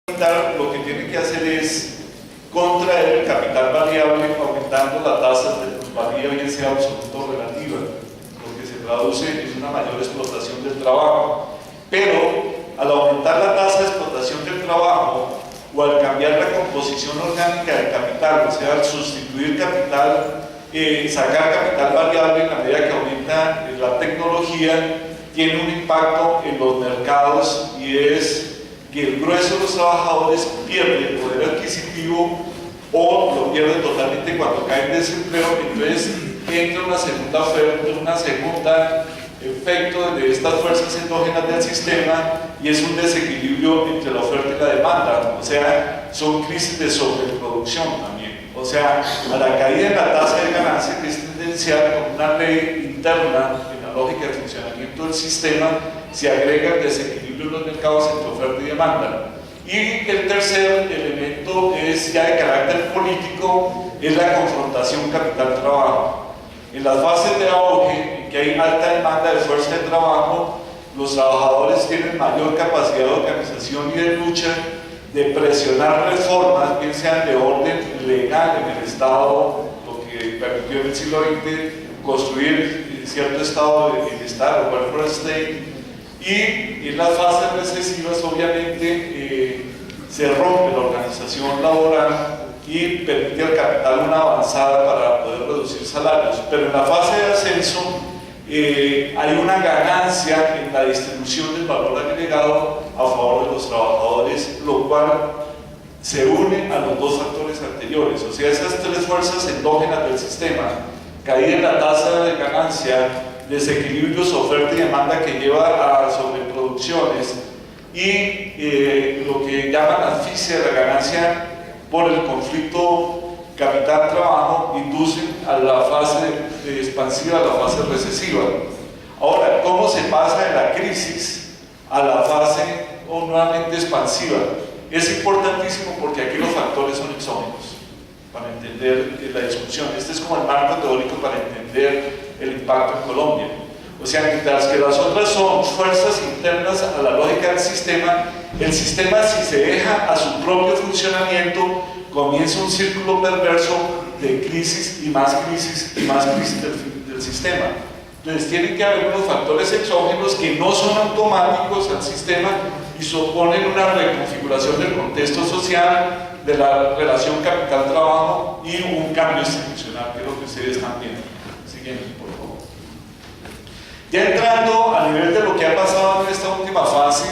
Lo que tiene que hacer es contraer el capital variable aumentando la tasa de plusvalía, bien sea absoluta o relativa, lo que se traduce en una mayor explotación del trabajo. Pero al aumentar la tasa de explotación del trabajo o al cambiar la composición orgánica del capital, o sea, al sustituir capital, sacar capital variable en la medida que aumenta la tecnología, tiene un impacto en los mercados, y es que el grueso de los trabajadores pierde el poder adquisitivo o lo pierde totalmente cuando cae en desempleo. Entonces entra una segunda oferta, una segunda efecto de estas fuerzas endógenas del sistema, y es un desequilibrio entre la oferta y la demanda. O sea, son crisis de sobreproducción también. O sea, a la caída de la tasa de ganancia, que es tendencial con una ley interna en la lógica de funcionamiento del sistema, se agrega el desequilibrio en los mercados entre oferta y demanda. Y el tercer elemento es ya de carácter político, es la confrontación capital-trabajo. En las fases de auge, en que hay alta demanda de fuerza de trabajo, los trabajadores tienen mayor capacidad de organización y de lucha, de presionar reformas, bien sean de orden legal en el Estado, lo que permitió en el siglo XX construir cierto estado de bienestar o welfare state. Y en las fases recesivas, obviamente, se rompe la organización laboral y permite al capital una avanzada para poder reducir salarios. Pero en la fase de ascenso hay una ganancia en la distribución del valor agregado a favor de los trabajadores, lo cual se une a los dos factores anteriores. O sea, esas tres fuerzas endógenas del sistema: caída en la tasa de ganancia, desequilibrios oferta y demanda que lleva a sobreproducciones, y lo que llaman asfixia de la ganancia por el conflicto capital-trabajo, inducen a la fase expansiva, a la fase recesiva. Ahora, ¿cómo se pasa de la crisis a la fase nuevamente expansiva? Es importantísimo porque aquí los factores son exógenos para entender la discusión. Este es como el marco teórico para entender el impacto en Colombia. O sea, mientras que las otras son fuerzas internas a la lógica del sistema, el sistema, si se deja a su propio funcionamiento, comienza un círculo perverso de crisis y más crisis y más crisis del sistema. Entonces tienen que haber unos factores exógenos que no son automáticos al sistema y suponen una reconfiguración del contexto social, de la relación capital-trabajo y un cambio institucional, que es lo que ustedes están viendo. Siguiente, por favor. Ya entrando a nivel de lo que ha pasado en esta última fase,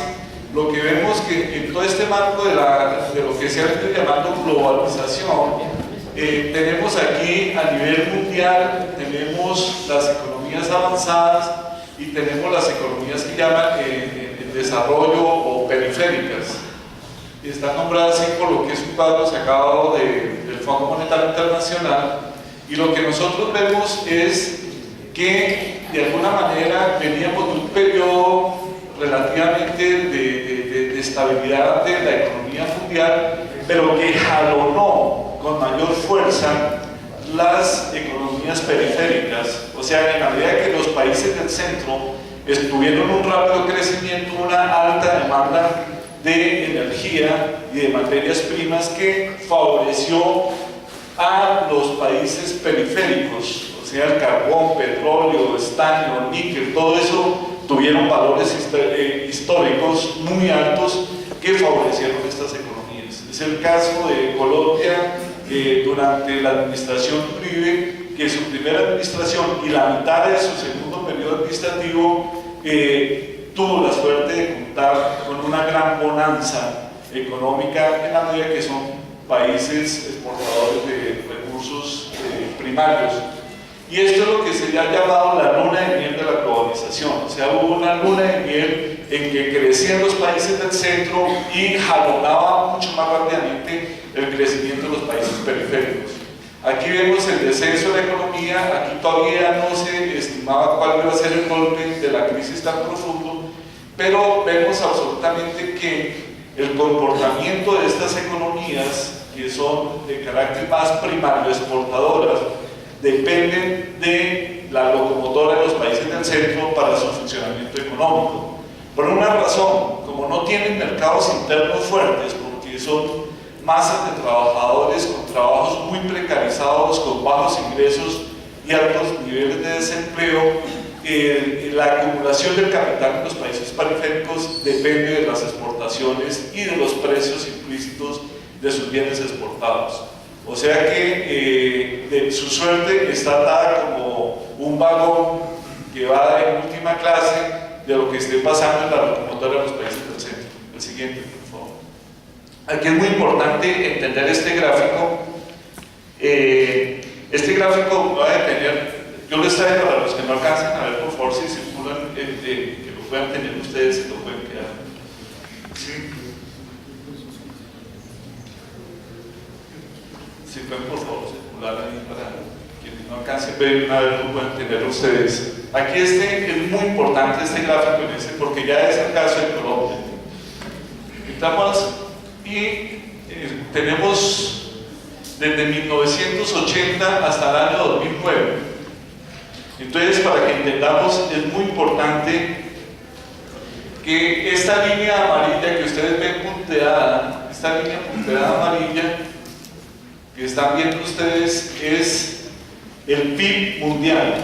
lo que vemos que en todo este marco de lo que se ha venido llamando globalización, tenemos aquí a nivel mundial, tenemos las economías avanzadas y tenemos las economías que llaman el desarrollo o periféricas. Están nombradas así por lo que es un cuadro sacado del Fondo Monetario Internacional, y lo que nosotros vemos es que de alguna manera veníamos de un periodo relativamente de estabilidad de la economía mundial, pero que jalonó con mayor fuerza las economías periféricas. O sea, en la medida que los países del centro tuvieron un rápido crecimiento, una alta demanda de energía y de materias primas que favoreció a los países periféricos, o sea, el carbón, petróleo, estaño, níquel, todo eso tuvieron valores históricos muy altos que favorecieron estas economías. Es el caso de Colombia durante la administración Uribe, que su primera administración y la mitad de su segundo periodo administrativo tuvo la suerte de contar con una gran bonanza económica en la medida que son países exportadores de recursos primarios. Y esto es lo que se le ha llamado la luna de miel de la globalización. O sea, hubo una luna de miel en que crecían los países del centro y jalonaba mucho más rápidamente el crecimiento de los países periféricos. Aquí vemos el descenso de la economía. Aquí todavía no se estimaba cuál iba a ser el golpe de la crisis tan profundo, pero vemos absolutamente que el comportamiento de estas economías, que son de carácter más primario, exportadoras, dependen de la locomotora de los países del centro para su funcionamiento económico. Por una razón, como no tienen mercados internos fuertes, porque son masas de trabajadores con trabajos muy precarizados, con bajos ingresos y altos niveles de desempleo. La acumulación del capital en los países periféricos depende de las exportaciones y de los precios implícitos de sus bienes exportados. O sea que su suerte está atada como un vagón que va en última clase de lo que esté pasando en la locomotora de los países del centro. El siguiente, por favor. Aquí es muy importante entender este gráfico. Este gráfico va a tener, yo les traigo para los que no alcancen a ver, por favor, si circulan, que lo puedan tener ustedes y lo pueden quedar. ¿Sí? Si pueden, por favor, circular ahí para quienes no alcancen ver una vez lo pueden tener ustedes. Aquí es muy importante este gráfico en ese, porque ya es el caso de Colombia. Estamos y tenemos desde 1980 hasta el año 2009. Entonces, para que entendamos, es muy importante que esta línea amarilla que ustedes ven punteada, esta línea punteada amarilla que están viendo ustedes, es el PIB mundial.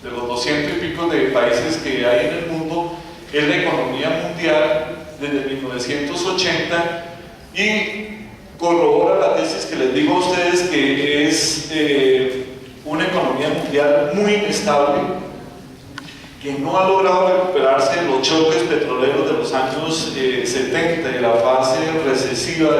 De los 200 y pico de países que hay en el mundo, es la economía mundial desde 1980 y corrobora la tesis que les digo a ustedes, que es una economía mundial muy inestable, que no ha logrado recuperarse de los choques petroleros de los años 70, de la fase recesiva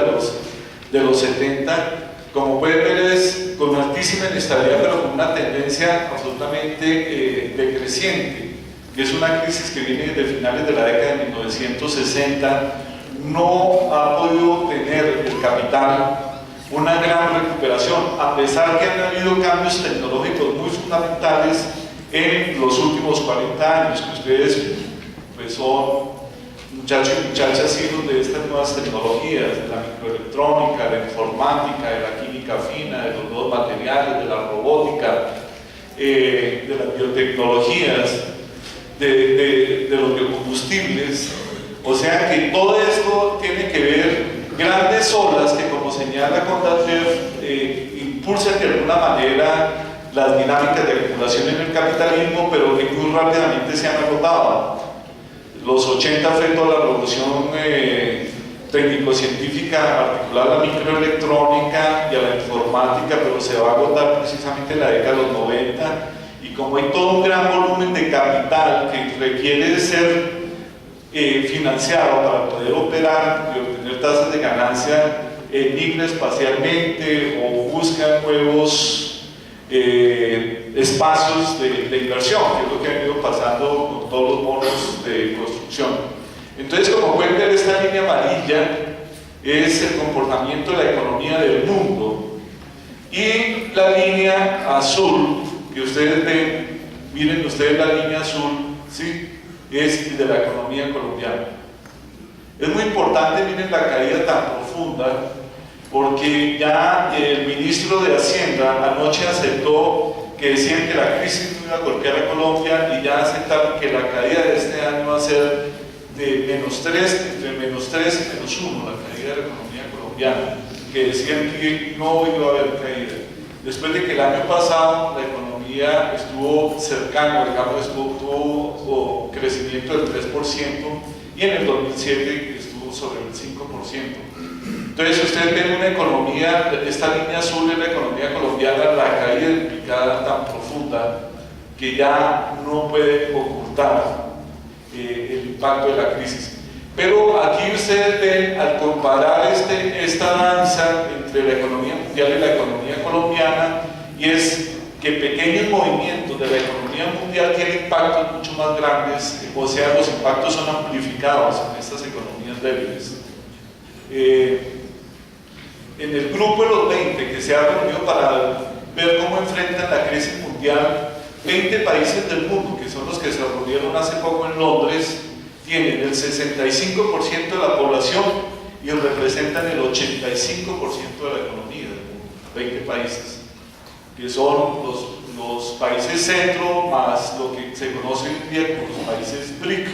de los 70. Como pueden ver, es con altísima inestabilidad, pero con una tendencia absolutamente decreciente, que es una crisis que viene desde finales de la década de 1960. No ha podido tener el capital una gran recuperación, a pesar que han habido cambios tecnológicos muy fundamentales en los últimos 40 años, que ustedes pues, son muchachos y muchachas hijos de estas nuevas tecnologías, de la microelectrónica, de la informática, de la química fina, de los nuevos materiales, de la robótica, de las biotecnologías, de los biocombustibles. O sea que todo esto tiene que ver, grandes olas que, como señala Kondratiev, impulsan de alguna manera las dinámicas de acumulación en el capitalismo, pero que muy rápidamente se han agotado. Los 80 fue toda la revolución técnico-científica, articulada a la microelectrónica y a la informática, pero se va a agotar precisamente en la década de los 90. Y como hay todo un gran volumen de capital que requiere de ser financiado para poder operar y obtener tasas de ganancia, migra espacialmente o busca nuevos espacios de inversión, que es lo que ha ido pasando con todos los bonos de construcción. Entonces, como pueden ver, esta línea amarilla es el comportamiento de la economía del mundo, y la línea azul que ustedes ven, miren ustedes la línea azul, ¿sí?, es de la economía colombiana. Es muy importante, miren la caída tan profunda, porque ya el ministro de Hacienda anoche aceptó que decían que la crisis no iba a golpear a Colombia, y ya aceptaron que la caída de este año va a ser de -3, entre -3 y -1, la caída de la economía colombiana, que decían que no iba a haber caída. Después de que el año pasado la economía estuvo cercano, digamos, tuvo crecimiento del 3%, y en el 2007 estuvo sobre el 5%. Entonces, ustedes ven una economía, esta línea azul es la economía colombiana, la caída en picada tan profunda que ya no puede ocultar el impacto de la crisis. Pero aquí ustedes ven, al comparar esta danza entre la economía mundial y la economía colombiana, y es que pequeños movimientos de la economía mundial tienen impactos mucho más grandes, o sea, los impactos son amplificados en estas economías débiles. En el grupo de los 20 que se ha reunido para ver cómo enfrentan la crisis mundial, 20 países del mundo, que son los que se reunieron hace poco en Londres, tienen el 65% de la población y representan el 85% de la economía del mundo, 20 países, que son los países centro más lo que se conoce hoy en día como los países BRIC,